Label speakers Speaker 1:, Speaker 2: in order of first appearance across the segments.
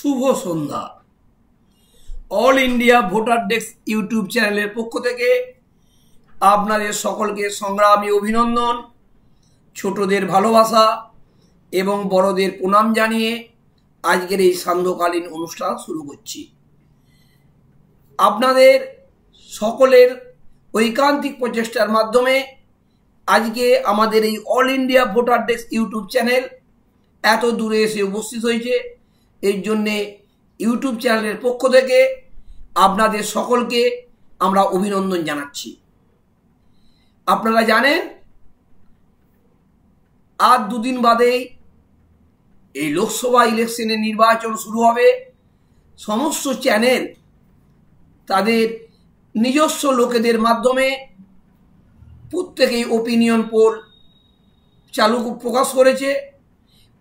Speaker 1: শুভ সন্ধ্যা। All India voter desk YouTube চ্যানেলের পক্ষ থেকে আপনাদের সকলকে সংগ্রামী অভিনন্দন, ছোটদের ভালোবাসা এবং বড়দের প্রণাম জানিয়ে আজকের এই সান্ধ্যকালীন অনুষ্ঠান শুরু করছি। আপনাদের সকলের ঐকান্তিক প্রচেষ্টার মাধ্যমে আজকে আমাদের এই all India voter desk YouTube channel এত দূরে এসে উপস্থিত হয়েছে। এর জন্যে ইউটিউব চ্যানেলের পক্ষ থেকে আপনাদের সকলকে আমরা অভিনন্দন জানাচ্ছি। আপনারা জানেন আর দুদিন বাদেই এই লোকসভা ইলেকশনের নির্বাচন শুরু হবে। সমস্ত চ্যানেল তাদের নিজস্ব লোকেদের মাধ্যমে প্রত্যেকেই ওপিনিয়ন পোল প্রকাশ করেছে।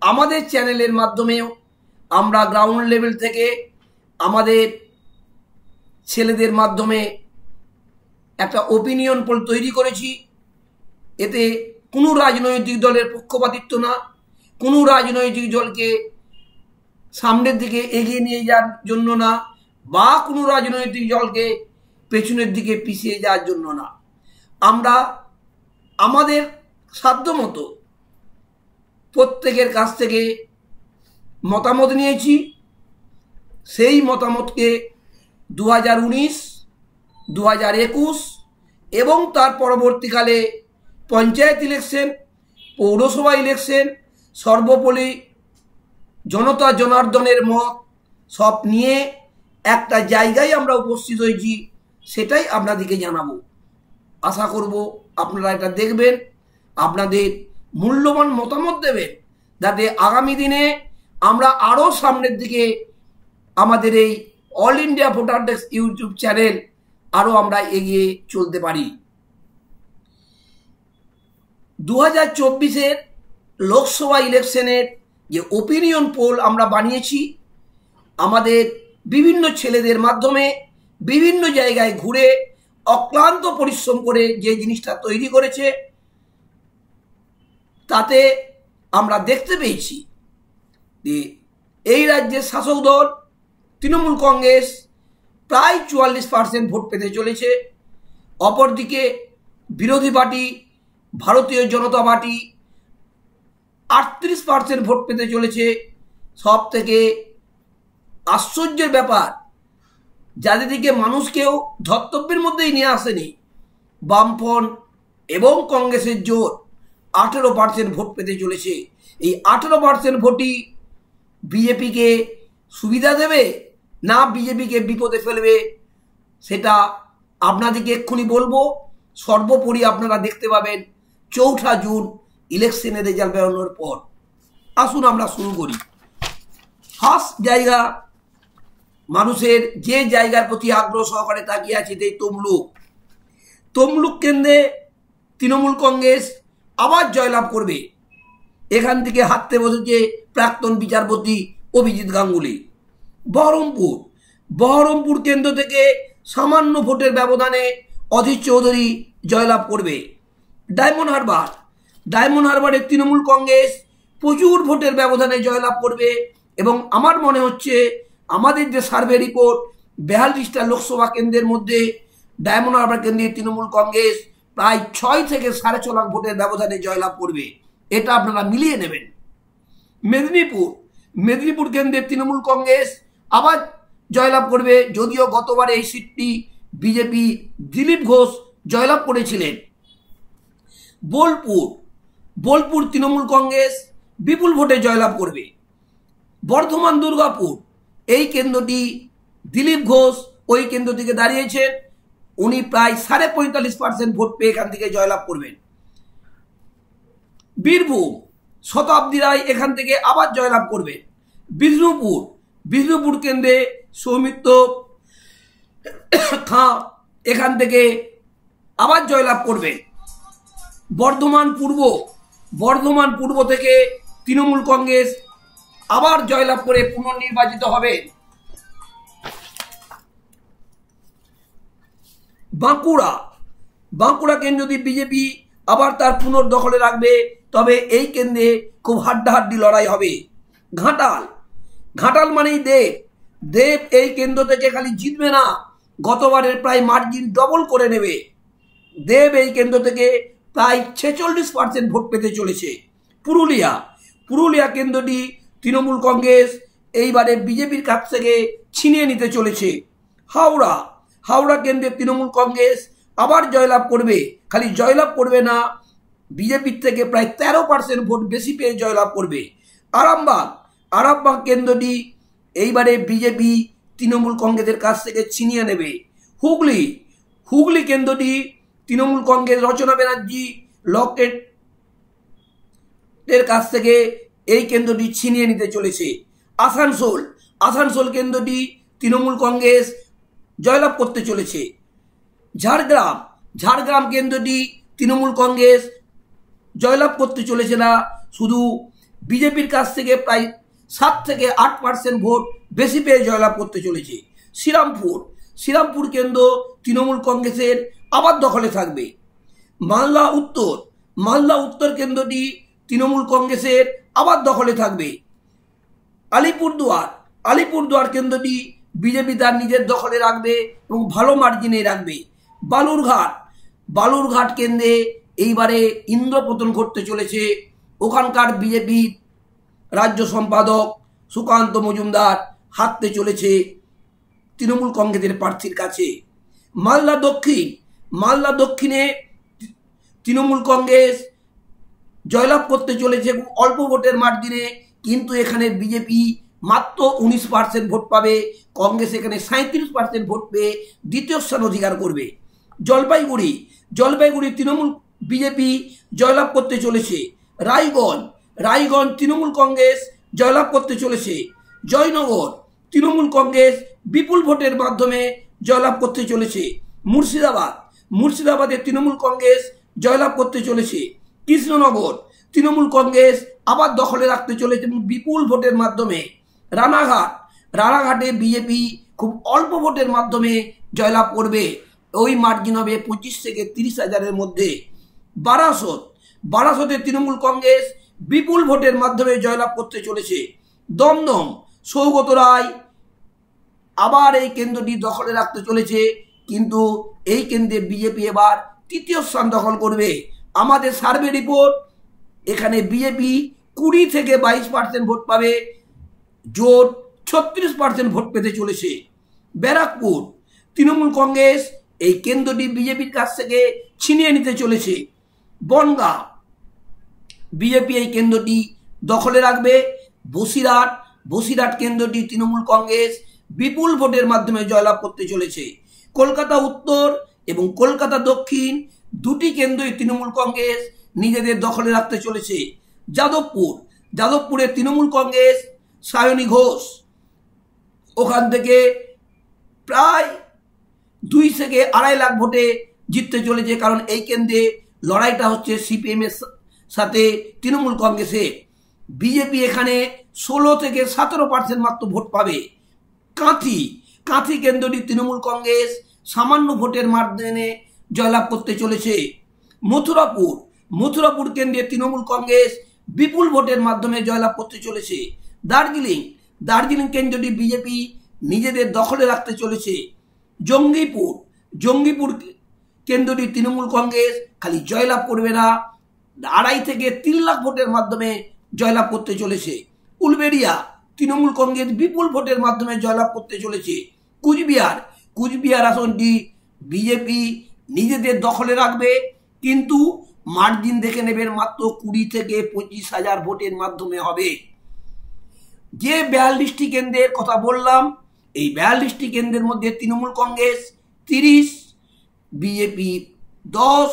Speaker 1: আমাদের চ্যানেলের মাধ্যমেও আমরা গ্রাউন্ড লেভেল থেকে আমাদের ছেলেদের মাধ্যমে একটা ওপিনিয়ন পোল তৈরি করেছি। এতে কোনো রাজনৈতিক দলের পক্ষপাতিত্ব না, কোনো রাজনৈতিক দলকে সামনের দিকে এগিয়ে নিয়ে যাওয়ার জন্য না, বা কোনো রাজনৈতিক দলকে পেছনের দিকে পিছিয়ে যাওয়ার জন্য না। আমরা আমাদের সাধ্যমতো প্রত্যেকের কাছ থেকে মতামত নিয়েছি। সেই মতামতকে 2019, 2021 এবং তার পরবর্তীকালে পঞ্চায়েত ইলেকশন, পৌরসভা ইলেকশন, সর্বোপরি জনতা জনার্দনের মত সব নিয়ে একটা জায়গায় আমরা উপস্থিত হয়েছি, সেটাই আপনাদেরকে জানাবো। আশা করব আপনারা এটা দেখবেন, আপনাদের মূল্যবান মতামত দেবেন, যাতে আগামী দিনে আমরা আরও সামনের দিকে আমাদের এই all India voter desk YouTube channel আরও আমরা এগিয়ে চলতে পারি। 2024-এর লোকসভা ইলেকশনের যে ওপিনিয়ন পোল আমরা বানিয়েছি, আমাদের বিভিন্ন ছেলেদের মাধ্যমে বিভিন্ন জায়গায় ঘুরে অক্লান্ত পরিশ্রম করে যে জিনিসটা তৈরি করেছে, তাতে আমরা দেখতে পেয়েছি যে এই রাজ্যের শাসক দল তৃণমূল কংগ্রেস প্রায় 44% ভোট পেতে চলেছে। অপরদিকে বিরোধী পার্টি ভারতীয় জনতা পার্টি 38% ভোট পেতে চলেছে। সব থেকে আশ্চর্যের ব্যাপার, যাদেরকে মানুষকেও ধর্তব্যের মধ্যেই নিয়ে আসেনি, বামফ্রন্ট এবং কংগ্রেসের জোট 18% ভোট পেতে চলেছে। এই 18% ভোটই বিজেপিকে সুবিধা দেবে না বিজেপিকে বিপদে ফেলবে, সেটা আপনাদেরকে এক্ষুনি বলবো। সর্বোপরি আপনারা দেখতে পাবেন 4 জুন ইলেকশনের রেজাল্ট বেরোনোর পর। আসুন আমরা শুরু করি। ফার্স্ট জায়গা, মানুষের যে জায়গার প্রতি আগ্রহ সহকারে তাকিয়ে আছে, এই তমলুক কেন্দ্রে তৃণমূল কংগ্রেস আবার জয়লাভ করবে। এখান থেকে হাঁটতে বসেছে প্রাক্তন বিচারপতি অভিজিৎ গাঙ্গুলি। বহরমপুর কেন্দ্র থেকে সামান্য ভোটের ব্যবধানে অধীর চৌধুরী জয়লাভ করবে। ডায়মন্ড হারবারে তৃণমূল কংগ্রেস প্রচুর ভোটের ব্যবধানে জয়লাভ করবে এবং আমার মনে হচ্ছে আমাদের যে সার্ভে রিপোর্ট, 42টা লোকসভা কেন্দ্রের মধ্যে ডায়মন্ড হারবার কেন্দ্রে তৃণমূল কংগ্রেস প্রায় 6 থেকে 6.5 লাখ ভোটের ব্যবধানে জয়লাভ করবে। এটা আপনারা মিলিয়ে নেবেন। মেদিনীপুর কেন্দ্রে তৃণমূল কংগ্রেস আবার জয়লাভ করবে, যদিও গতবার এই সিটটি বিজেপি দিলীপ ঘোষ জয়লাভ করেছিলেন। বোলপুর তৃণমূল কংগ্রেস বিপুল ভোটে জয়লাভ করবে। বর্ধমান দুর্গাপুর, এই কেন্দ্রটি দিলীপ ঘোষ ওই কেন্দ্র থেকে দাঁড়িয়েছেন, উনি প্রায় 45.5% ভোট পেয়ে এখান থেকে জয়লাভ করবেন। বীরভূম, শতাব্দী রায় এখান থেকে আবার জয়লাভ করবে। বিষ্ণুপুর কেন্দ্রে সৌমিত্র খাঁ এখান থেকে আবার জয়লাভ করবে। বর্ধমান পূর্ব থেকে তৃণমূল কংগ্রেস আবার জয়লাভ করে পুনর্নির্বাচিত হবে। বাঁকুড়া কেন্দ্র যদি বিজেপি আবার তার পুনর্দখলে রাখবে, তবে এই কেন্দ্রে খুব হাড্ডাহাড্ডি লড়াই হবে। ঘাটাল মানেই দেব। দেব এই কেন্দ্র থেকে খালি জিতবে না, গতবারের প্রায় মার্জিন ডবল করে নেবে। দেব এই কেন্দ্র থেকে প্রায় 46% ভোট পেতে চলেছে। পুরুলিয়া, পুরুলিয়া কেন্দ্রটি তৃণমূল কংগ্রেস এইবারে বিজেপির কাছ থেকে ছিনিয়ে নিতে চলেছে। হাওড়া, হাওড়া কেন্দ্রে তৃণমূল কংগ্রেস আবার জয়লাভ করবে। খালি জয়লাভ করবে না, বিজেপির থেকে প্রায় 13% ভোট বেশি পেয়ে জয়লাভ করবে। আরামবাগ, আরামবাগ কেন্দ্রটি এইবারে বিজেপি তৃণমূল কংগ্রেসের কাছ থেকে ছিনিয়ে নেবে। হুগলি, হুগলি কেন্দ্রটি তৃণমূল কংগ্রেস রচনা ব্যানার্জি লকেটের কাছ থেকে এই কেন্দ্রটি ছিনিয়ে নিতে চলেছে। আসানসোল, আসানসোল কেন্দ্রটি তৃণমূল কংগ্রেস জয়লাভ করতে চলেছে। ঝাড়গ্রাম, ঝাড়গ্রাম কেন্দ্রটি তৃণমূল কংগ্রেস জয়লাভ করতে চলেছে না, শুধু বিজেপির কাছ থেকে প্রায় 7 থেকে 8% ভোট বেশি পেয়ে জয়লাভ করতে চলেছে। শ্রীরামপুর, শ্রীরামপুর কেন্দ্র তৃণমূল কংগ্রেসের আবার দখলে থাকবে। মালদা উত্তর, মালদা উত্তর কেন্দ্রটি তৃণমূল কংগ্রেসের আবার দখলে থাকবে। আলিপুরদুয়ার, আলিপুরদুয়ার কেন্দ্রটি বিজেপি তার নিজের দখলে রাখবে এবং ভালো মার্জিনে রাখবে। বালুরঘাট, বালুরঘাট কেন্দ্রে এইবারে ইন্দ্রপতন ঘটতে চলেছে। ওখানকার বিজেপির রাজ্য সম্পাদক সুকান্ত মজুমদার হাঁটতে চলেছে তৃণমূল কংগ্রেসের প্রার্থীর কাছে। মালদা দক্ষিণ, মালদা দক্ষিণে তৃণমূল কংগ্রেস জয়লাভ করতে চলেছে খুব অল্প ভোটের মার্জিনে, কিন্তু এখানে বিজেপি মাত্র 19% ভোট পাবে, কংগ্রেস এখানে 37% ভোট পেয়ে দ্বিতীয় স্থান অধিকার করবে। জলপাইগুড়ি, জলপাইগুড়ি তৃণমূল বিজেপি জয়লাভ করতে চলেছে। রায়গঞ্জ, রায়গঞ্জ তৃণমূল কংগ্রেস জয়লাভ করতে চলেছে। জয়নগর, তৃণমূল কংগ্রেস বিপুল ভোটের মাধ্যমে জয়লাভ করতে চলেছে। মুর্শিদাবাদ, মুর্শিদাবাদে তৃণমূল কংগ্রেস জয়লাভ করতে চলেছে। কৃষ্ণনগর, তৃণমূল কংগ্রেস আবার দখলে রাখতে চলেছে বিপুল ভোটের মাধ্যমে। রানাঘাট, রানাঘাটে বিজেপি খুব অল্প ভোটের মাধ্যমে জয়লাভ করবে, ওই মার্জিন হবে 25 থেকে 30 হাজারের মধ্যে। বারাসত, বারাসতে তৃণমূল কংগ্রেস বিপুল ভোটের মাধ্যমে জয়লাভ করতে চলেছে। দমদম, সৌগত রায় আবার এই কেন্দ্রটি দখলে রাখতে চলেছে, কিন্তু এই কেন্দ্রে বিজেপি এবার তৃতীয় স্থান দখল করবে। আমাদের সার্ভে রিপোর্ট, এখানে বিজেপি 20 থেকে 22% ভোট পাবে, জোট 36% ভোট পেতে চলেছে। ব্যারাকপুর, তৃণমূল কংগ্রেস এই কেন্দ্রটি বিজেপির কাছ থেকে ছিনিয়ে নিতে চলেছে। বনগাঁ, বিজেপি এই কেন্দ্রটি দখলে রাখবে। বসিরহাট, বসিরহাট কেন্দ্রটি তৃণমূল কংগ্রেস বিপুল ভোটের মাধ্যমে জয়লাভ করতে চলেছে। কলকাতা উত্তর এবং কলকাতা দক্ষিণ দুটি কেন্দ্রই তৃণমূল কংগ্রেস নিজেদের দখলে রাখতে চলেছে। যাদবপুর, যাদবপুরে তৃণমূল কংগ্রেস সায়নী ঘোষ ওখান থেকে প্রায় 2 থেকে 2.5 লাখ ভোটে জিততে চলেছে, কারণ এই কেন্দ্রে লড়াইটা হচ্ছে সিপিএম এর সাথে তৃণমূল কংগ্রেসের। বিজেপি এখানে 16 থেকে 17% মাত্র ভোট পাবে। কাঁথি, কাঁথি কেন্দ্রটি তৃণমূল কংগ্রেস সামান্য ভোটের মাধ্যমে জয়লাভ করতে চলেছে। মথুরাপুর, মথুরাপুর কেন্দ্রে তৃণমূল কংগ্রেস বিপুল ভোটের মাধ্যমে জয়লাভ করতে চলেছে। দার্জিলিং, দার্জিলিং কেন্দ্রটি বিজেপি নিজেদের দখলে রাখতে চলেছে। জঙ্গিপুর, জঙ্গিপুর কেন্দ্রটি তৃণমূল কংগ্রেস খালি জয়লাভ করবে না, 2.5 থেকে 3 লাখ ভোটের মাধ্যমে জয়লাভ করতে চলেছে। উলবেড়িয়া, তৃণমূল কংগ্রেস বিপুল ভোটের মাধ্যমে জয়লাভ করতে চলেছে। কুচবিহার, কুচবিহার আসনটি বিজেপি নিজেদের দখলে রাখবে, কিন্তু মার্জিন দেখে নেবেন মাত্র 20 থেকে 25 হাজার ভোটের মাধ্যমে হবে। যে 42টি কেন্দ্রের কথা বললাম, এই 42টি কেন্দ্রের মধ্যে তৃণমূল কংগ্রেস 30, বিজেপি 10,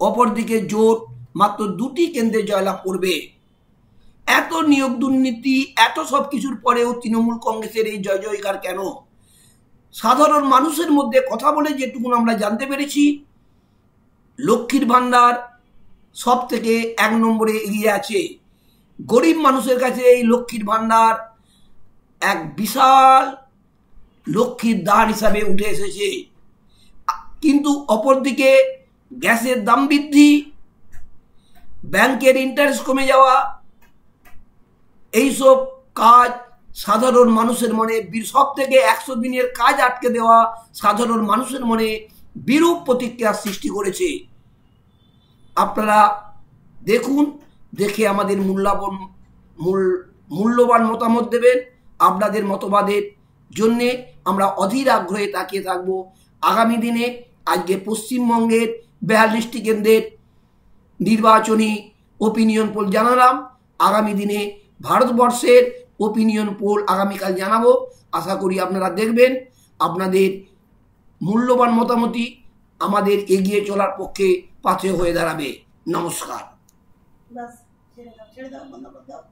Speaker 1: অপরদিকে জোট মাত্র 2টি কেন্দ্রে জয়লাভ করবে। এত নিয়োগ দুর্নীতি, এত সব কিছুর পরেও তৃণমূল কংগ্রেসের এই জয় জয়কার কেন? সাধারণ মানুষের মধ্যে কথা বলে যেটুকু আমরা জানতে পেরেছি, লক্ষ্মীর ভান্ডার সব থেকে 1 নম্বরে এগিয়ে আছে। গরিব মানুষের কাছে এই লক্ষ্মীর ভান্ডার এক বিশাল লক্ষ্মীর দান হিসাবে উঠে এসেছে, কিন্তু অপরদিকে গ্যাসের দাম বৃদ্ধি, ব্যাংকের ইন্টারেস্ট কমে যাওয়া, এইসব কাজ সাধারণ মানুষের মনে সব থেকে 100 দিনের কাজ আটকে দেওয়া সাধারণ মানুষের মনে বিরূপ প্রতিক্রিয়া সৃষ্টি করেছে। আপনারা দেখুন, দেখে আমাদের মূল্যবান মতামত দেবেন। আপনাদের মতবাদের জন্যে আমরা অধীর আগ্রহে তাকিয়ে থাকব। আগামী দিনে আজকে পশ্চিমবঙ্গের 42টি কেন্দ্রের নির্বাচনী ওপিনিয়ন পোল জানালাম। আগামী দিনে ভারতবর্ষের ওপিনিয়ন পোল আগামীকাল জানাবো। আশা করি আপনারা দেখবেন। আপনাদের মূল্যবান মতামতই আমাদের এগিয়ে চলার পক্ষে পাথেয় হয়ে দাঁড়াবে। নমস্কার।
Speaker 2: ছেড়ে দাও বন্ধ করে দাও।